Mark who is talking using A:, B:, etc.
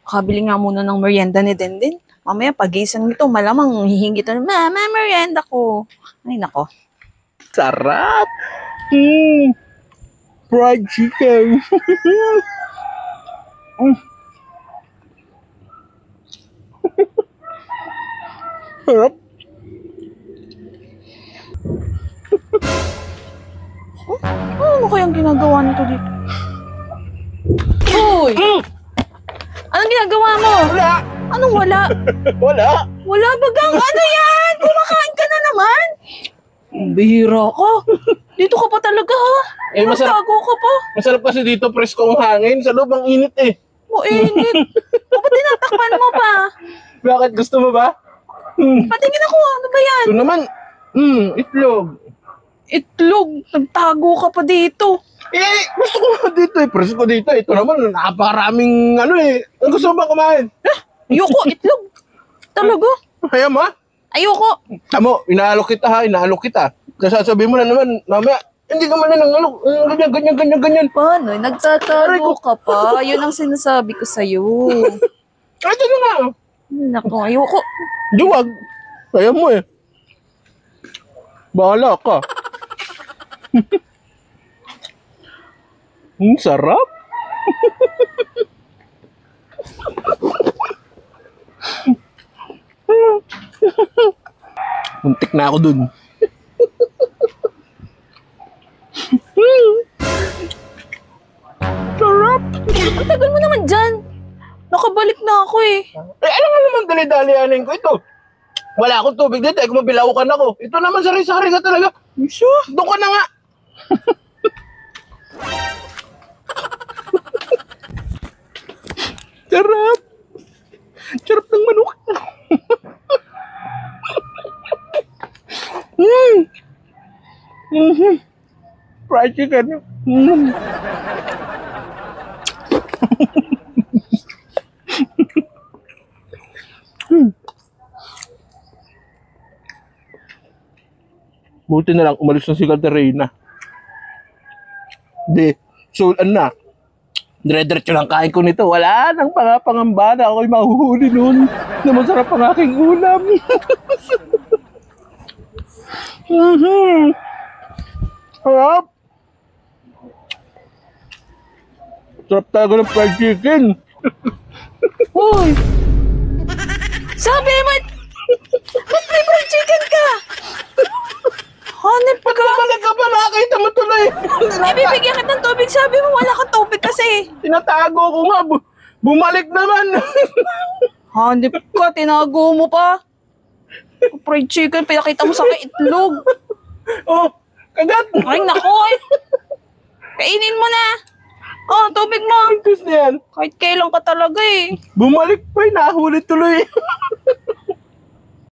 A: Kabili nga muna ng merienda ni Denden. Mamaya pagisan nito, malamang hihingi ito. Mama, merienda ko. Ay, nako.
B: Sarap! Fried chicken. Sarap.
A: Ano kayang ginagawa nito dito? Uy! Anong ginagawa mo?
B: Wala!
A: Anong wala?
B: Wala!
A: Wala bagang ano yan? Kumakain ka na naman? Bihira ka. Dito ka pa talaga ha? Nagtago ka pa.
B: Masarap kasi dito, presko ang hangin. Sa loob ang init eh.
A: Init. O ba't tinatakpan mo pa?
B: Bakit? Gusto mo ba?
A: Patingin ako, ano ba yan?
B: Ito naman, itlog.
A: Itlog. Nagtago ka pa dito.
B: Gusto ko nga dito eh. Presko dito. Ito naman, napakaraming Ang gusto mo ba kumain?
A: Ayoko, itlog. Talaga?
B: Ayaw mo ha?
A: Ayoko.
B: Tamo, inaalok kita ha, inaalok kita. Kasi sasabihin mo na naman, mamaya, hindi ka man na nang alok. Ganyan.
A: Paano? Nagtatago ka pa. Yun ang sinasabi ko sa'yo.
B: Ito na nga.
A: Naku, ayoko.
B: Duwag. Ayaw mo eh. Bahala ka. Sarap. Muntik na ako dun. Sarap.
A: Ang tagal mo naman dyan. Nakabalik na ako eh.
B: Alam mo naman dali-dalianin ko ito. Wala akong tubig dito kung mabilaukan ako. Ito naman sari-sari ka talaga. Doon ka na nga. Sarap. Sarap ng manok. Fried chicken. Buti na lang umalis na si Katerina. Hindi. So, na. Dire-diretso lang kain ko nito. Wala nang pangamba na ako'y mahuhuli nun na masarap ang aking ulam. Sarap. Sarap talaga ng fried chicken.
A: Uy! Sabi mo, ba't may fried chicken ka? Hanip ka.
B: Bumalik ka ba? Nakakita mo tuloy.
A: Bibigyan kita ng tubig. Sabi mo, wala kang tubig kasi.
B: Tinatago ko nga. Bumalik naman.
A: Hanip ka, tinago mo pa. Fried chicken, pinakita mo sa akin itlog.
B: Oh, kagat.
A: Ay, nako eh. Kainin mo na. Oh, tubig mo.
B: Gusto yan.
A: Kahit kailan ka talaga eh.
B: Bumalik pa. Nahuli tuloy.